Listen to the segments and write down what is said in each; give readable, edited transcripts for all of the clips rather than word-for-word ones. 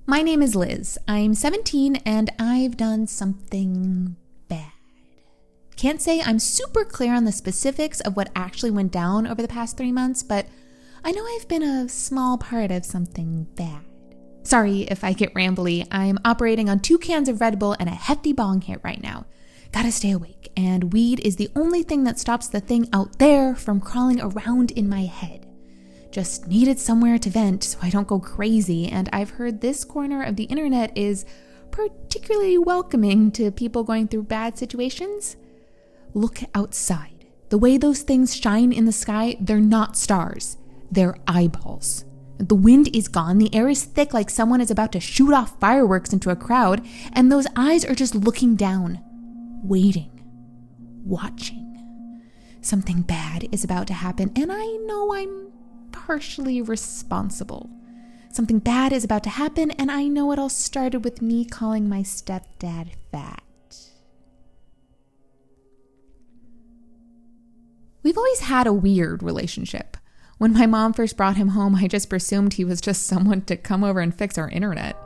My name is Liz. I'm 17 and I've done something bad. Can't say I'm super clear on the specifics of what actually went down over the past 3 months, but I know I've been a small part of something bad. Sorry if I get rambly. I'm operating on 2 cans of Red Bull and a hefty bong hit right now. Gotta stay awake, and weed is the only thing that stops the thing out there from crawling around in my head. Just needed somewhere to vent so I don't go crazy, and I've heard this corner of the internet is particularly welcoming to people going through bad situations. Look outside. The way those things shine in the sky, they're not stars. They're eyeballs. The wind is gone, the air is thick like someone is about to shoot off fireworks into a crowd, and those eyes are just looking down, waiting, watching. Something bad is about to happen, and I know I'm partially responsible. Something bad is about to happen, and I know it all started with me calling my stepdad fat. We've always had a weird relationship. When my mom first brought him home, I just presumed he was just someone to come over and fix our internet.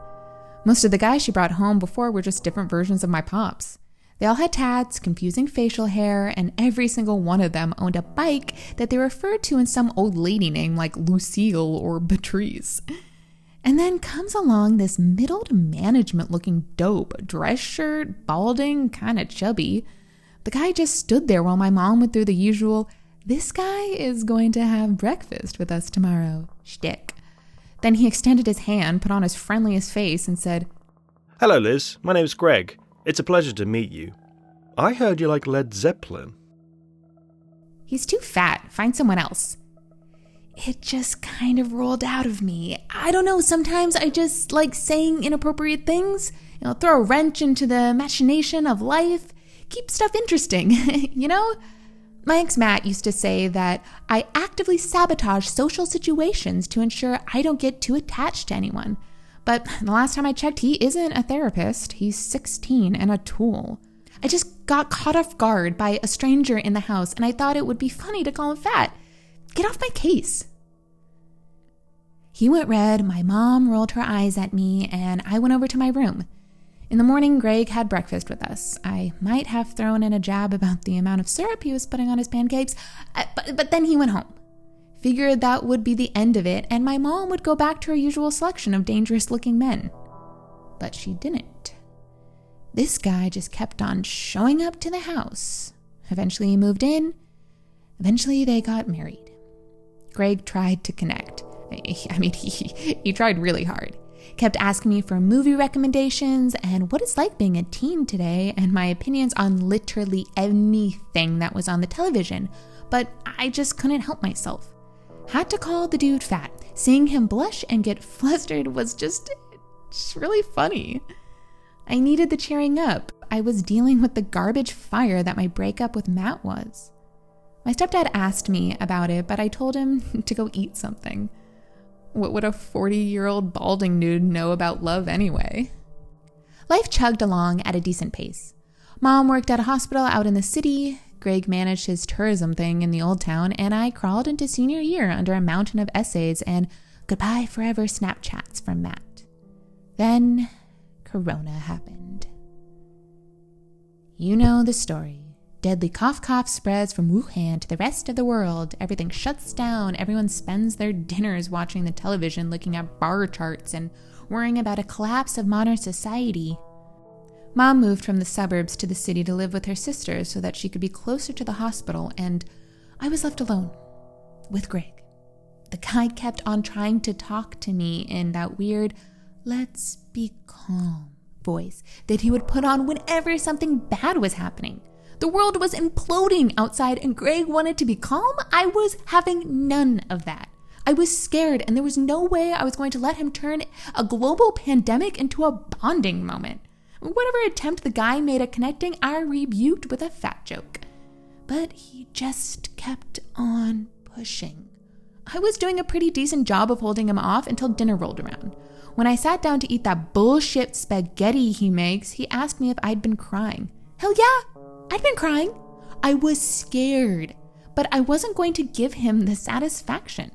Most of the guys she brought home before were just different versions of my pops. They all had tats, confusing facial hair, and every single one of them owned a bike that they referred to in some old lady name like Lucille or Beatrice. And then comes along this middle to management looking dope, dress shirt, balding, kind of chubby. The guy just stood there while my mom went through the usual, "This guy is going to have breakfast with us tomorrow" shtick. Then he extended his hand, put on his friendliest face, and said, "Hello, Liz. My name's Greg. It's a pleasure to meet you. I heard you like Led Zeppelin." "He's too fat. Find someone else." It just kind of rolled out of me. I don't know, sometimes I just like saying inappropriate things. Throw a wrench into the machination of life. Keep stuff interesting, you know? My ex Matt used to say that I actively sabotage social situations to ensure I don't get too attached to anyone. But the last time I checked, he isn't a therapist. He's 16 and a tool. I just got caught off guard by a stranger in the house, and I thought it would be funny to call him fat. Get off my case. He went red, my mom rolled her eyes at me, and I went over to my room. In the morning, Greg had breakfast with us. I might have thrown in a jab about the amount of syrup he was putting on his pancakes, but then he went home. Figured that would be the end of it, and my mom would go back to her usual selection of dangerous-looking men. But she didn't. This guy just kept on showing up to the house. Eventually he moved in. Eventually they got married. Greg tried to connect. He tried really hard. Kept asking me for movie recommendations and what it's like being a teen today and my opinions on literally anything that was on the television. But I just couldn't help myself. Had to call the dude fat. Seeing him blush and get flustered was just really funny. I needed the cheering up. I was dealing with the garbage fire that my breakup with Matt was. My stepdad asked me about it, but I told him to go eat something. What would a 40-year-old balding dude know about love anyway? Life chugged along at a decent pace. Mom worked at a hospital out in the city. Greg managed his tourism thing in the old town, and I crawled into senior year under a mountain of essays and goodbye forever Snapchats from Matt. Then Corona happened. You know the story. Deadly cough spreads from Wuhan to the rest of the world. Everything shuts down. Everyone spends their dinners watching the television, looking at bar charts and worrying about a collapse of modern society. Mom moved from the suburbs to the city to live with her sisters so that she could be closer to the hospital, and I was left alone with Greg. The guy kept on trying to talk to me in that weird, "let's be calm" voice that he would put on whenever something bad was happening. The world was imploding outside and Greg wanted to be calm. I was having none of that. I was scared, and there was no way I was going to let him turn a global pandemic into a bonding moment. Whatever attempt the guy made at connecting, I rebuked with a fat joke. But he just kept on pushing. I was doing a pretty decent job of holding him off until dinner rolled around. When I sat down to eat that bullshit spaghetti he makes, he asked me if I'd been crying. Hell yeah, I'd been crying. I was scared, but I wasn't going to give him the satisfaction.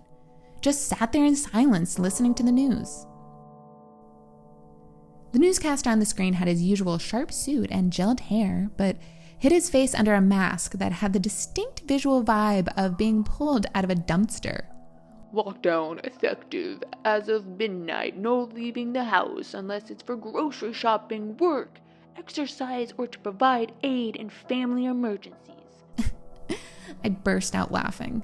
Just sat there in silence listening to the news. The newscaster on the screen had his usual sharp suit and gelled hair, but hid his face under a mask that had the distinct visual vibe of being pulled out of a dumpster. Lockdown effective as of midnight. No leaving the house unless it's for grocery shopping, work, exercise, or to provide aid in family emergencies. I burst out laughing.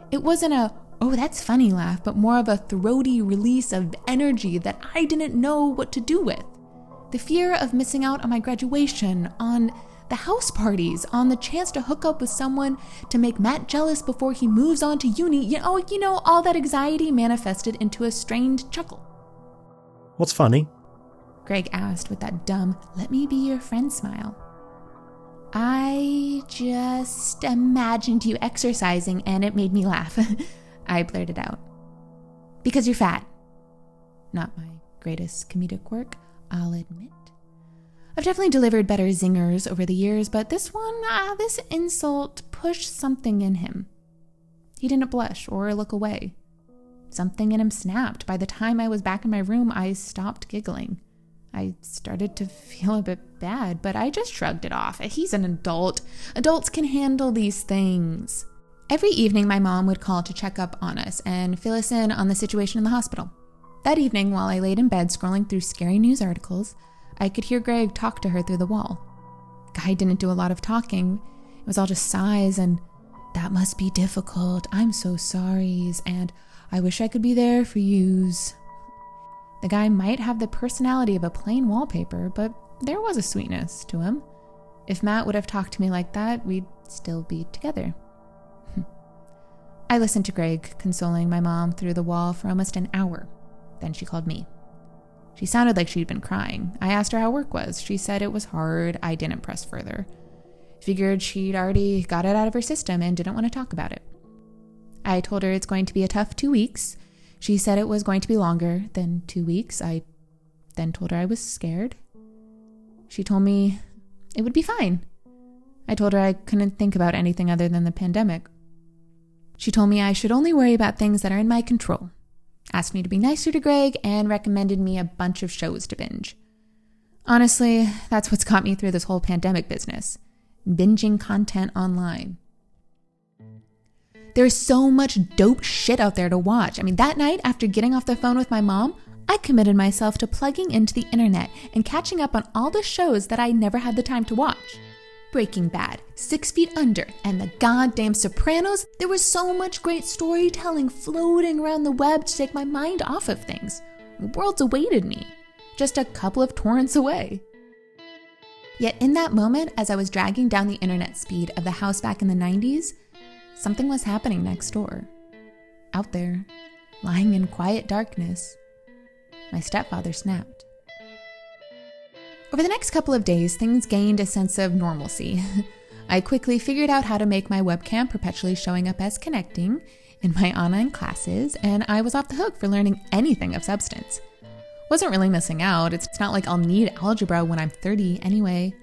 It wasn't a, oh, that's funny laugh, but more of a throaty release of energy that I didn't know what to do with. The fear of missing out on my graduation, on the house parties, on the chance to hook up with someone to make Matt jealous before he moves on to uni. You know, all that anxiety manifested into a strained chuckle. What's funny? Greg asked with that dumb, let me be your friend smile. I just imagined you exercising and it made me laugh. I blurted out. Because you're fat. Not my greatest comedic work, I'll admit. I've definitely delivered better zingers over the years, but this one, this insult pushed something in him. He didn't blush or look away. Something in him snapped. By the time I was back in my room, I stopped giggling. I started to feel a bit bad, but I just shrugged it off. He's an adult. Adults can handle these things. Every evening, my mom would call to check up on us and fill us in on the situation in the hospital. That evening, while I laid in bed scrolling through scary news articles, I could hear Greg talk to her through the wall. Guy didn't do a lot of talking. It was all just sighs and, that must be difficult, I'm so sorries, and I wish I could be there for yous. The guy might have the personality of a plain wallpaper, but there was a sweetness to him. If Matt would have talked to me like that, we'd still be together. I listened to Greg consoling my mom through the wall for almost an hour. Then she called me. She sounded like she'd been crying. I asked her how work was. She said it was hard. I didn't press further. Figured she'd already got it out of her system and didn't want to talk about it. I told her it's going to be a tough 2 weeks. She said it was going to be longer than 2 weeks. I then told her I was scared. She told me it would be fine. I told her I couldn't think about anything other than the pandemic. She told me I should only worry about things that are in my control. Asked me to be nicer to Greg, and recommended me a bunch of shows to binge. Honestly, that's what's got me through this whole pandemic business. Binging content online. There's so much dope shit out there to watch. That night, after getting off the phone with my mom, I committed myself to plugging into the internet and catching up on all the shows that I never had the time to watch. Breaking Bad, 6 Feet Under, and the goddamn Sopranos. There was so much great storytelling floating around the web to take my mind off of things. Worlds awaited me, just a couple of torrents away. Yet in that moment, as I was dragging down the internet speed of the house back in the 90s, something was happening next door. Out there, lying in quiet darkness, my stepfather snapped. Over the next couple of days, things gained a sense of normalcy. I quickly figured out how to make my webcam perpetually showing up as connecting in my online classes, and I was off the hook for learning anything of substance. Wasn't really missing out. It's not like I'll need algebra when I'm 30 anyway.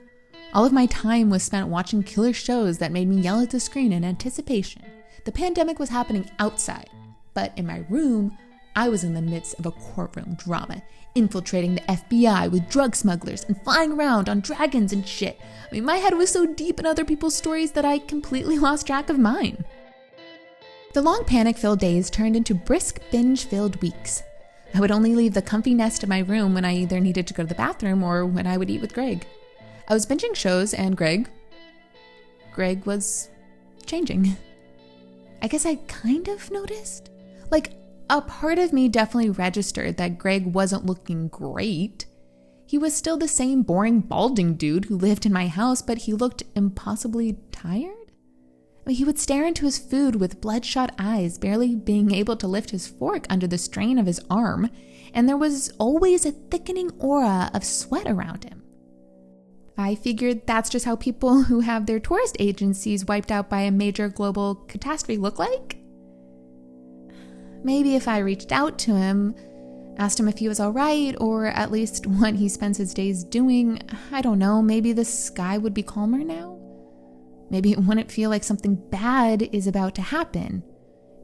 All of my time was spent watching killer shows that made me yell at the screen in anticipation. The pandemic was happening outside, but in my room, I was in the midst of a courtroom drama, infiltrating the FBI with drug smugglers and flying around on dragons and shit. My head was so deep in other people's stories that I completely lost track of mine. The long panic-filled days turned into brisk binge-filled weeks. I would only leave the comfy nest of my room when I either needed to go to the bathroom or when I would eat with Greg. I was binging shows and Greg was changing. I guess I kind of noticed. A part of me definitely registered that Greg wasn't looking great. He was still the same boring, balding dude who lived in my house, but he looked impossibly tired. He would stare into his food with bloodshot eyes, barely being able to lift his fork under the strain of his arm, and there was always a thickening aura of sweat around him. I figured that's just how people who have their tourist agencies wiped out by a major global catastrophe look like. Maybe if I reached out to him, asked him if he was all right, or at least what he spends his days doing, I don't know, maybe the sky would be calmer now? Maybe it wouldn't feel like something bad is about to happen.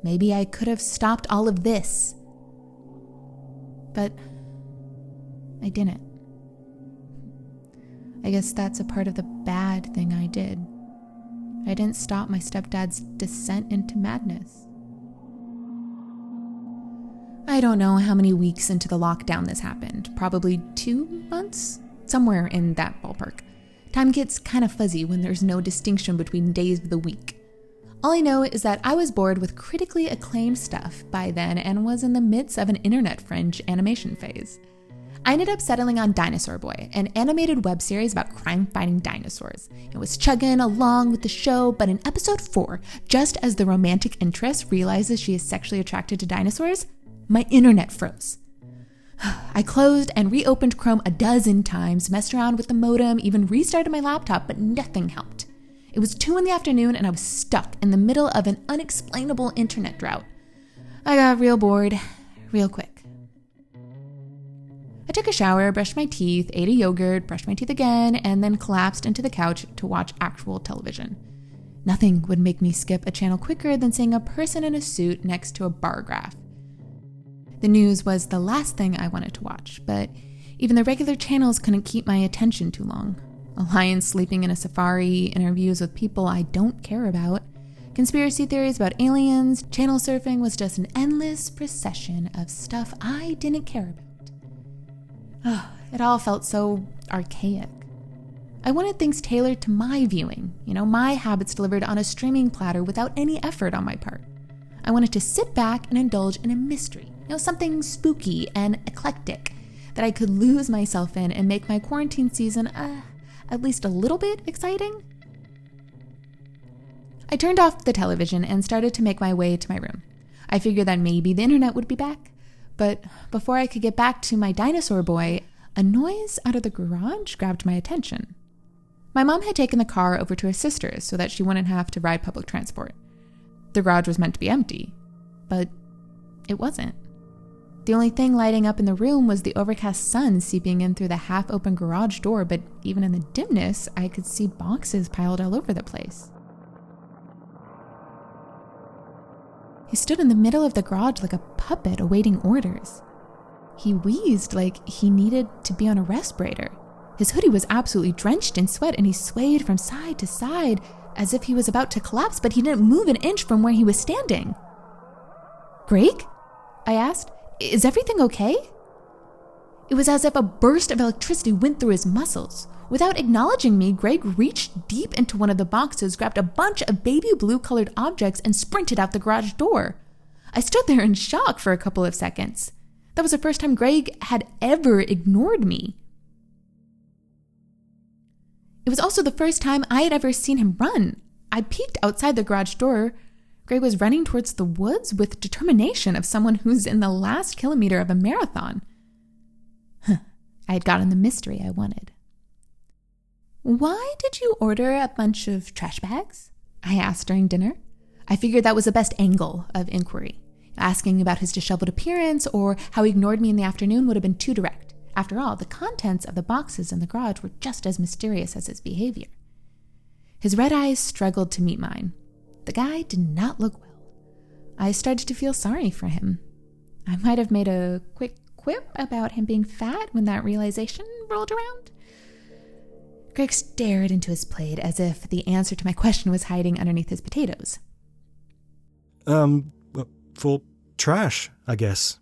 Maybe I could have stopped all of this. But I didn't. I guess that's a part of the bad thing I did. I didn't stop my stepdad's descent into madness. I don't know how many weeks into the lockdown this happened. Probably 2 months? Somewhere in that ballpark. Time gets kind of fuzzy when there's no distinction between days of the week. All I know is that I was bored with critically acclaimed stuff by then and was in the midst of an internet fringe animation phase. I ended up settling on Dinosaur Boy, an animated web series about crime-fighting dinosaurs. It was chugging along with the show, but in episode 4, just as the romantic interest realizes she is sexually attracted to dinosaurs, my internet froze. I closed and reopened Chrome a dozen times, messed around with the modem, even restarted my laptop, but nothing helped. It was 2 p.m. and I was stuck in the middle of an unexplainable internet drought. I got real bored, real quick. I took a shower, brushed my teeth, ate a yogurt, brushed my teeth again, and then collapsed into the couch to watch actual television. Nothing would make me skip a channel quicker than seeing a person in a suit next to a bar graph. The news was the last thing I wanted to watch, but even the regular channels couldn't keep my attention too long. A lion sleeping in a safari, interviews with people I don't care about, conspiracy theories about aliens, channel surfing was just an endless procession of stuff I didn't care about. It all felt so archaic. I wanted things tailored to my viewing, my habits delivered on a streaming platter without any effort on my part. I wanted to sit back and indulge in a mystery, something spooky and eclectic that I could lose myself in and make my quarantine season at least a little bit exciting. I turned off the television and started to make my way to my room. I figured that maybe the internet would be back. But before I could get back to my Dinosaur Boy, a noise out of the garage grabbed my attention. My mom had taken the car over to her sister's so that she wouldn't have to ride public transport. The garage was meant to be empty, but it wasn't. The only thing lighting up in the room was the overcast sun seeping in through the half-open garage door, but even in the dimness, I could see boxes piled all over the place. He stood in the middle of the garage like a puppet awaiting orders. He wheezed like he needed to be on a respirator. His hoodie was absolutely drenched in sweat and he swayed from side to side as if he was about to collapse, but he didn't move an inch from where he was standing. "Greg?" I asked. "Is everything okay?" It was as if a burst of electricity went through his muscles. Without acknowledging me, Greg reached deep into one of the boxes, grabbed a bunch of baby blue-colored objects, and sprinted out the garage door. I stood there in shock for a couple of seconds. That was the first time Greg had ever ignored me. It was also the first time I had ever seen him run. I peeked outside the garage door. Greg was running towards the woods with determination of someone who's in the last kilometer of a marathon. I had gotten the mystery I wanted. "Why did you order a bunch of trash bags?" I asked during dinner. I figured that was the best angle of inquiry. Asking about his disheveled appearance or how he ignored me in the afternoon would have been too direct. After all, the contents of the boxes in the garage were just as mysterious as his behavior. His red eyes struggled to meet mine. The guy did not look well. I started to feel sorry for him. I might have made a quick quip about him being fat when that realization rolled around. Greg stared into his plate as if the answer to my question was hiding underneath his potatoes. For trash, I guess.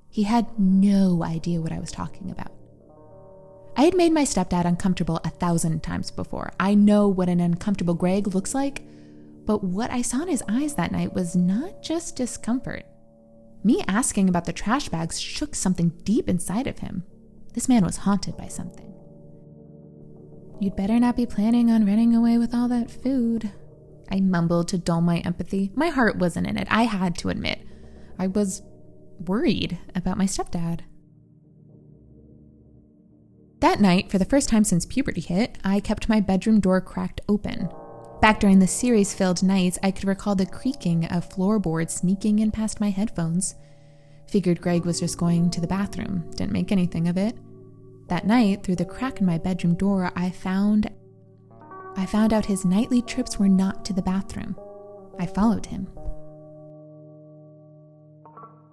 He had no idea what I was talking about. I had made my stepdad uncomfortable 1,000 times before. I know what an uncomfortable Greg looks like, but what I saw in his eyes that night was not just discomfort. Me asking about the trash bags shook something deep inside of him. This man was haunted by something. "You'd better not be planning on running away with all that food," I mumbled to dull my empathy. My heart wasn't in it, I had to admit. I was worried about my stepdad. That night, for the first time since puberty hit, I kept my bedroom door cracked open. Back during the series-filled nights, I could recall the creaking of floorboards sneaking in past my headphones. Figured Greg was just going to the bathroom. Didn't make anything of it. That night, through the crack in my bedroom door, I found out his nightly trips were not to the bathroom. I followed him.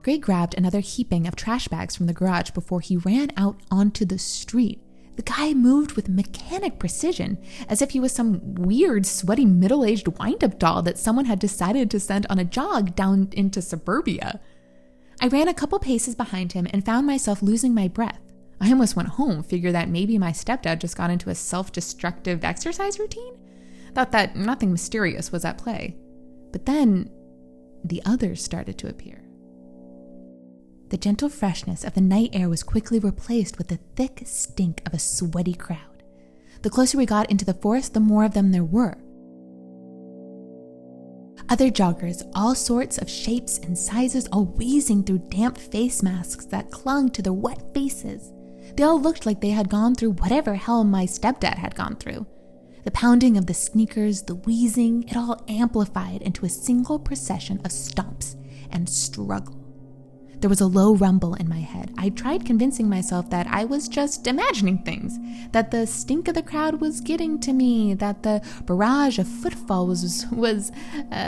Greg grabbed another heaping of trash bags from the garage before he ran out onto the street. The guy moved with mechanic precision, as if he was some weird, sweaty, middle-aged wind-up doll that someone had decided to send on a jog down into suburbia. I ran a couple paces behind him and found myself losing my breath. I almost went home, figured that maybe my stepdad just got into a self-destructive exercise routine. Thought that nothing mysterious was at play. But then, the others started to appear. The gentle freshness of the night air was quickly replaced with the thick stink of a sweaty crowd. The closer we got into the forest, the more of them there were. Other joggers, all sorts of shapes and sizes, all wheezing through damp face masks that clung to their wet faces. They all looked like they had gone through whatever hell my stepdad had gone through. The pounding of the sneakers, the wheezing, it all amplified into a single procession of stomps and struggle. There was a low rumble in my head. I tried convincing myself that I was just imagining things, that the stink of the crowd was getting to me, that the barrage of footfall was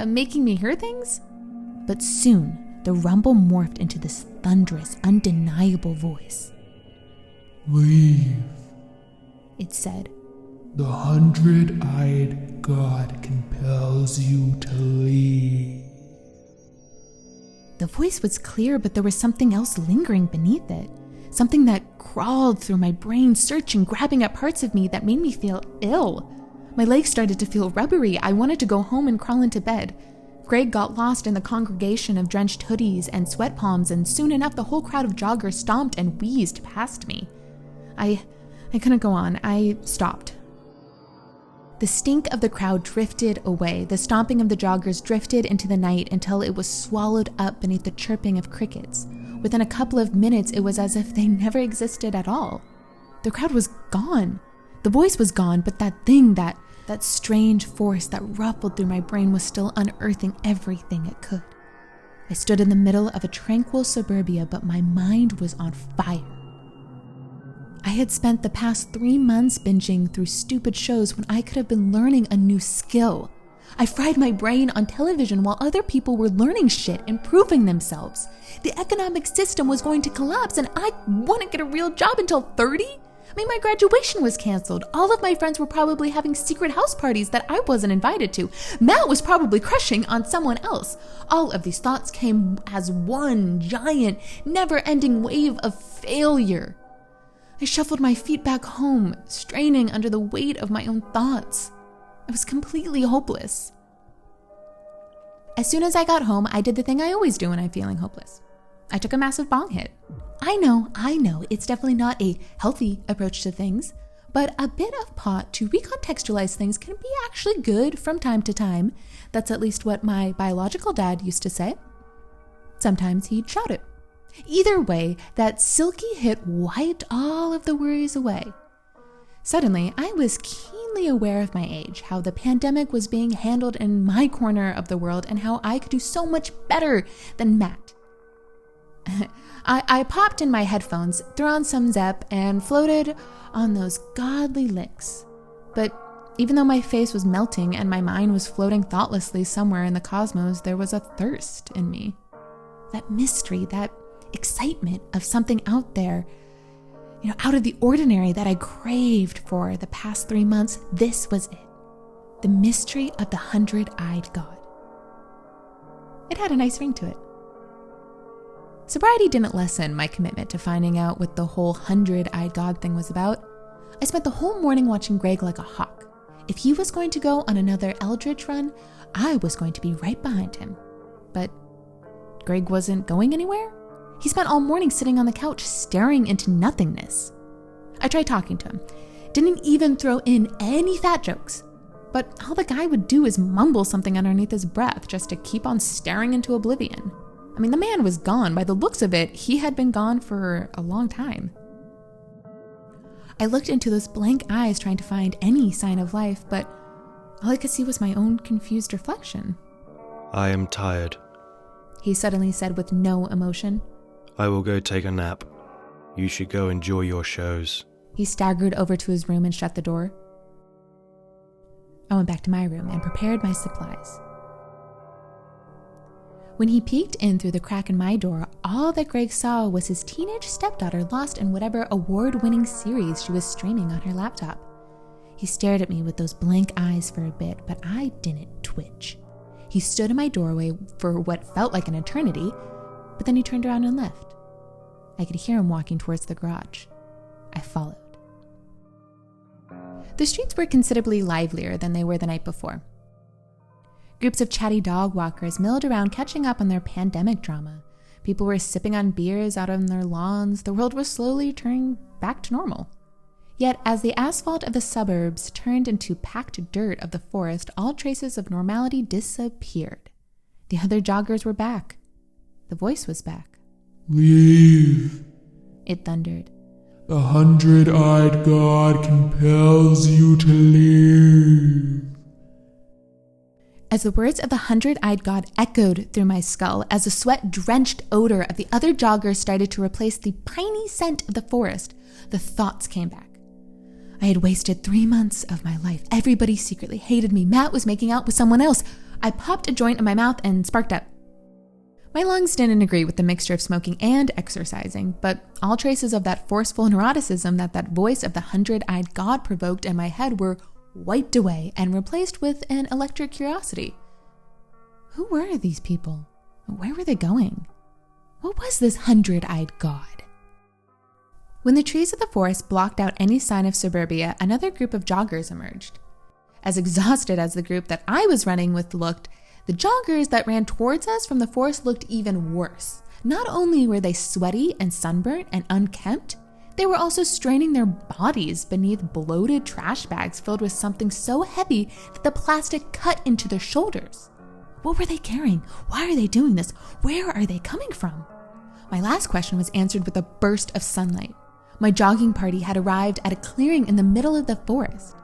making me hear things. But soon, the rumble morphed into this thunderous, undeniable voice. "Leave," it said. "The 100-eyed God compels you to leave." The voice was clear, but there was something else lingering beneath it. Something that crawled through my brain, searching, grabbing at parts of me that made me feel ill. My legs started to feel rubbery. I wanted to go home and crawl into bed. Greg got lost in the congregation of drenched hoodies and sweat palms, and soon enough the whole crowd of joggers stomped and wheezed past me. I couldn't go on. I stopped. The stink of the crowd drifted away. The stomping of the joggers drifted into the night until it was swallowed up beneath the chirping of crickets. Within a couple of minutes, it was as if they never existed at all. The crowd was gone. The voice was gone, but that thing, that strange force that ruffled through my brain was still unearthing everything it could. I stood in the middle of a tranquil suburbia, but my mind was on fire. I had spent the past 3 months binging through stupid shows when I could have been learning a new skill. I fried my brain on television while other people were learning shit, improving themselves. The economic system was going to collapse and I wouldn't get a real job until 30? I mean, my graduation was canceled. All of my friends were probably having secret house parties that I wasn't invited to. Matt was probably crushing on someone else. All of these thoughts came as one giant, never-ending wave of failure. I shuffled my feet back home, straining under the weight of my own thoughts. I was completely hopeless. As soon as I got home, I did the thing I always do when I'm feeling hopeless. I took a massive bong hit. I know, it's definitely not a healthy approach to things, but a bit of pot to recontextualize things can be actually good from time to time. That's at least what my biological dad used to say. Sometimes he'd shout it. Either way, that silky hit wiped all of the worries away. Suddenly, I was keenly aware of my age, how the pandemic was being handled in my corner of the world, and how I could do so much better than Matt. I popped in my headphones, threw on some Zepp, and floated on those godly licks. But even though my face was melting and my mind was floating thoughtlessly somewhere in the cosmos, there was a thirst in me. That mystery, that excitement of something out there, out of the ordinary that I craved for the past 3 months. This was it. The mystery of the 100-eyed God. It had a nice ring to it. Sobriety didn't lessen my commitment to finding out what the whole 100-eyed God thing was about. I spent the whole morning watching Greg like a hawk. If he was going to go on another Eldritch run, I was going to be right behind him. But Greg wasn't going anywhere. He spent all morning sitting on the couch staring into nothingness. I tried talking to him. Didn't even throw in any fat jokes. But all the guy would do is mumble something underneath his breath just to keep on staring into oblivion. I mean, the man was gone. By the looks of it, he had been gone for a long time. I looked into those blank eyes trying to find any sign of life, but all I could see was my own confused reflection. "I am tired," he suddenly said with no emotion. "I will go take a nap. You should go enjoy your shows." He staggered over to his room and shut the door. I went back to my room and prepared my supplies. When he peeked in through the crack in my door, all that Greg saw was his teenage stepdaughter lost in whatever award-winning series she was streaming on her laptop. He stared at me with those blank eyes for a bit, but I didn't twitch. He stood in my doorway for what felt like an eternity, but then he turned around and left. I could hear him walking towards the garage. I followed. The streets were considerably livelier than they were the night before. Groups of chatty dog walkers milled around catching up on their pandemic drama. People were sipping on beers out on their lawns. The world was slowly turning back to normal. Yet, as the asphalt of the suburbs turned into packed dirt of the forest, all traces of normality disappeared. The other joggers were back. The voice was back. Leave. It thundered. The 100-eyed god compels you to leave. As the words of the 100-eyed god echoed through my skull, as the sweat-drenched odor of the other joggers started to replace the piney scent of the forest, the thoughts came back. I had wasted 3 months of my life. Everybody secretly hated me. Matt was making out with someone else. I popped a joint in my mouth and sparked up. My lungs didn't agree with the mixture of smoking and exercising, but all traces of that forceful neuroticism that voice of the 100-eyed god provoked in my head were wiped away and replaced with an electric curiosity. Who were these people? Where were they going? What was this 100-eyed god? When the trees of the forest blocked out any sign of suburbia, another group of joggers emerged. As exhausted as the group that I was running with looked, the joggers that ran towards us from the forest looked even worse. Not only were they sweaty and sunburnt and unkempt, they were also straining their bodies beneath bloated trash bags filled with something so heavy that the plastic cut into their shoulders. What were they carrying? Why are they doing this? Where are they coming from? My last question was answered with a burst of sunlight. My jogging party had arrived at a clearing in the middle of the forest.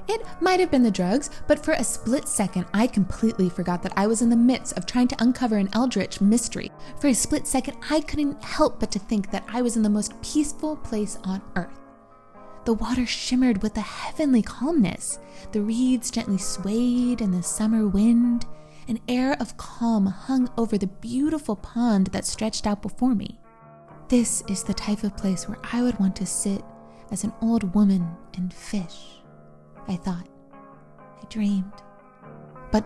It might have been the drugs, but for a split second, I completely forgot that I was in the midst of trying to uncover an eldritch mystery. For a split second, I couldn't help but to think that I was in the most peaceful place on earth. The water shimmered with a heavenly calmness. The reeds gently swayed in the summer wind. An air of calm hung over the beautiful pond that stretched out before me. This is the type of place where I would want to sit as an old woman and fish, I thought. I dreamed. But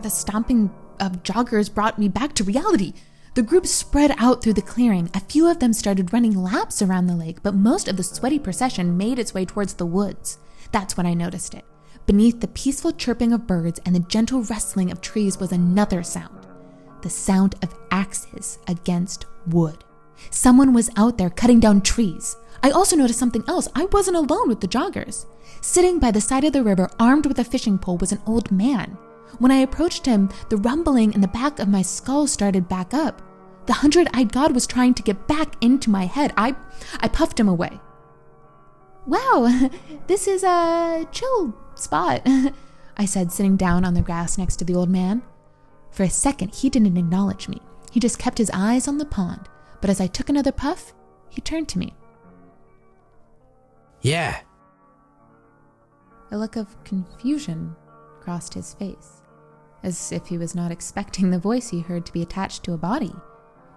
the stomping of joggers brought me back to reality. The group spread out through the clearing. A few of them started running laps around the lake, but most of the sweaty procession made its way towards the woods. That's when I noticed it. Beneath the peaceful chirping of birds and the gentle rustling of trees was another sound. The sound of axes against wood. Someone was out there cutting down trees. I also noticed something else. I wasn't alone with the joggers. Sitting by the side of the river, armed with a fishing pole, was an old man. When I approached him, the rumbling in the back of my skull started back up. The 100-eyed god was trying to get back into my head. I puffed him away. Wow, this is a chill spot, I said, sitting down on the grass next to the old man. For a second, he didn't acknowledge me. He just kept his eyes on the pond. But as I took another puff, he turned to me. Yeah. A look of confusion crossed his face, as if he was not expecting the voice he heard to be attached to a body.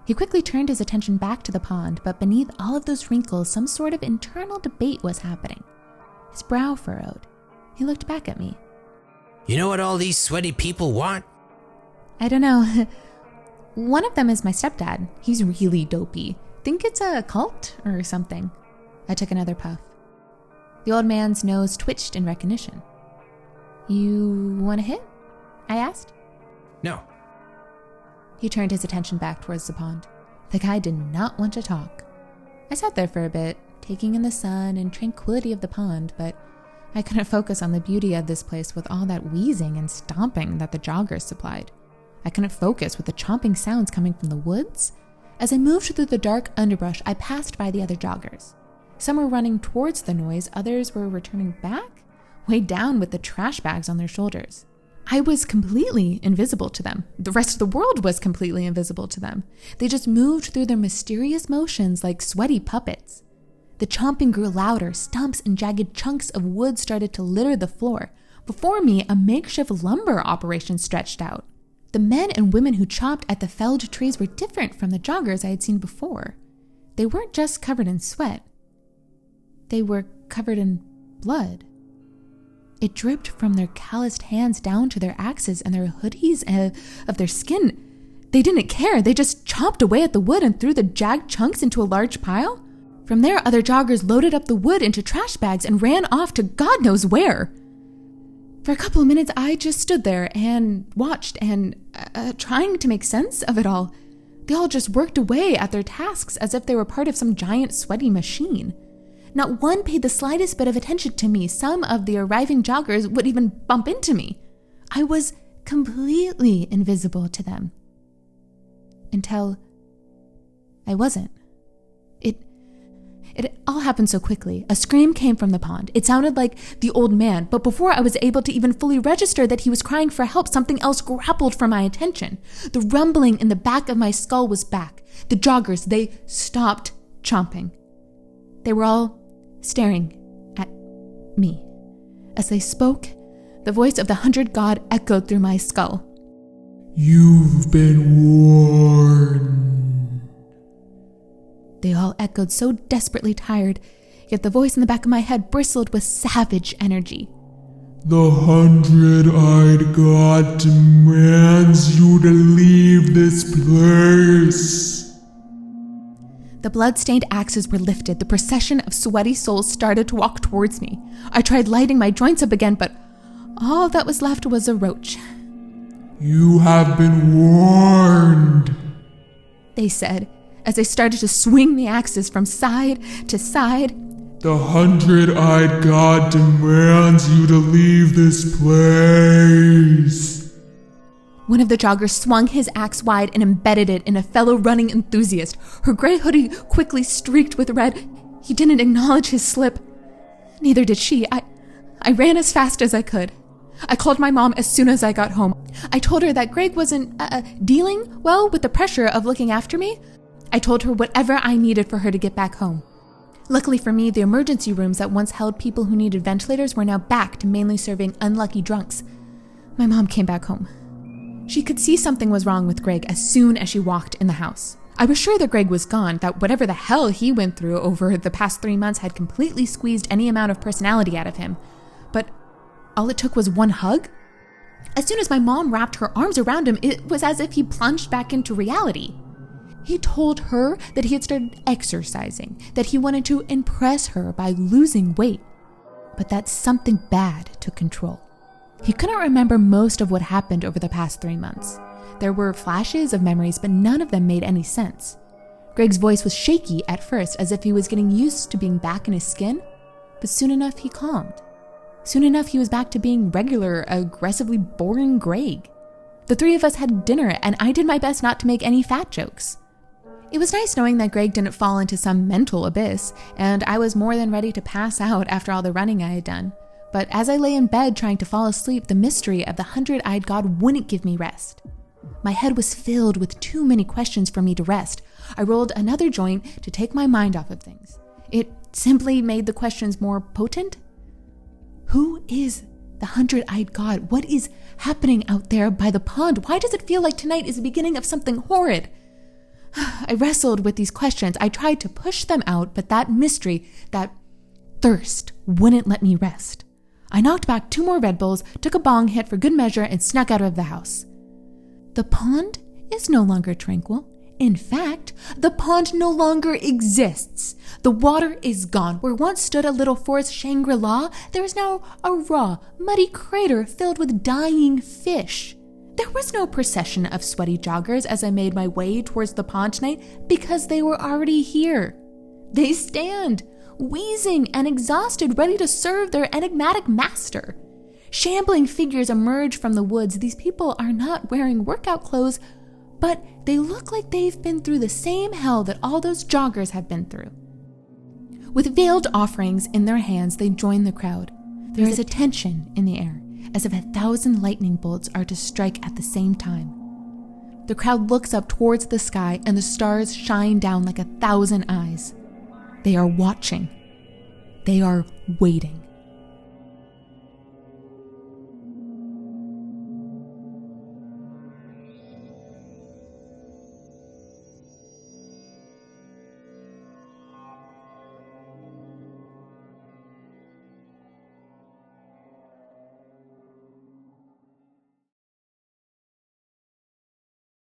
He quickly turned his attention back to the pond, but beneath all of those wrinkles, some sort of internal debate was happening. His brow furrowed. He looked back at me. You know what all these sweaty people want? I don't know. One of them is my stepdad. He's really dopey. Think it's a cult or something. I took another puff. The old man's nose twitched in recognition. You want to hit? I asked. No. He turned his attention back towards the pond. The guy did not want to talk. I sat there for a bit, taking in the sun and tranquility of the pond, but I couldn't focus on the beauty of this place with all that wheezing and stomping that the joggers supplied. I couldn't focus with the chomping sounds coming from the woods. As I moved through the dark underbrush, I passed by the other joggers. Some were running towards the noise, others were returning back, weighed down with the trash bags on their shoulders. I was completely invisible to them. The rest of the world was completely invisible to them. They just moved through their mysterious motions like sweaty puppets. The chomping grew louder. Stumps and jagged chunks of wood started to litter the floor. Before me, a makeshift lumber operation stretched out. The men and women who chopped at the felled trees were different from the joggers I had seen before. They weren't just covered in sweat. They were covered in blood. It dripped from their calloused hands down to their axes and their hoodies of their skin. They didn't care. They just chopped away at the wood and threw the jagged chunks into a large pile. From there, other joggers loaded up the wood into trash bags and ran off to God knows where. For a couple of minutes, I just stood there and watched and trying to make sense of it all. They all just worked away at their tasks as if they were part of some giant sweaty machine. Not one paid the slightest bit of attention to me. Some of the arriving joggers would even bump into me. I was completely invisible to them. Until I wasn't. It all happened so quickly. A scream came from the pond. It sounded like the old man, but before I was able to even fully register that he was crying for help, something else grappled for my attention. The rumbling in the back of my skull was back. The joggers, they stopped chomping. They were all staring at me. As they spoke, the voice of the 100 God echoed through my skull. You've been warned. They all echoed, so desperately tired, yet the voice in the back of my head bristled with savage energy. The 100-eyed God demands you to leave this place. The blood-stained axes were lifted. The procession of sweaty souls started to walk towards me. I tried lighting my joints up again, but all that was left was a roach. You have been warned, they said, as they started to swing the axes from side to side. The 100-eyed God demands you to leave this place. One of the joggers swung his axe wide and embedded it in a fellow running enthusiast. Her gray hoodie quickly streaked with red. He didn't acknowledge his slip. Neither did she. I ran as fast as I could. I called my mom as soon as I got home. I told her that Greg wasn't dealing well with the pressure of looking after me. I told her whatever I needed for her to get back home. Luckily for me, the emergency rooms that once held people who needed ventilators were now back to mainly serving unlucky drunks. My mom came back home. She could see something was wrong with Greg as soon as she walked in the house. I was sure that Greg was gone, that whatever the hell he went through over the past 3 months had completely squeezed any amount of personality out of him. But all it took was one hug? As soon as my mom wrapped her arms around him, it was as if he plunged back into reality. He told her that he had started exercising, that he wanted to impress her by losing weight, but that something bad took control. He couldn't remember most of what happened over the past 3 months. There were flashes of memories, but none of them made any sense. Greg's voice was shaky at first, as if he was getting used to being back in his skin, but soon enough he calmed. Soon enough he was back to being regular, aggressively boring Greg. The three of us had dinner, and I did my best not to make any fat jokes. It was nice knowing that Greg didn't fall into some mental abyss, and I was more than ready to pass out after all the running I had done. But as I lay in bed trying to fall asleep, the mystery of the 100-eyed God wouldn't give me rest. My head was filled with too many questions for me to rest. I rolled another joint to take my mind off of things. It simply made the questions more potent. Who is the 100-eyed God? What is happening out there by the pond? Why does it feel like tonight is the beginning of something horrid? I wrestled with these questions. I tried to push them out, but that mystery, that thirst, wouldn't let me rest. I knocked back 2 more Red Bulls, took a bong hit for good measure, and snuck out of the house. The pond is no longer tranquil. In fact, the pond no longer exists. The water is gone. Where once stood a little forest Shangri-La, there is now a raw, muddy crater filled with dying fish. There was no procession of sweaty joggers as I made my way towards the pond tonight because they were already here. They stand, wheezing and exhausted, ready to serve their enigmatic master. Shambling figures emerge from the woods. These people are not wearing workout clothes, but they look like they've been through the same hell that all those joggers have been through. With veiled offerings in their hands, they join the crowd. There is a tension in the air, as if 1,000 lightning bolts are to strike at the same time. The crowd looks up towards the sky, and the stars shine down like 1,000 eyes. They are watching. They are waiting.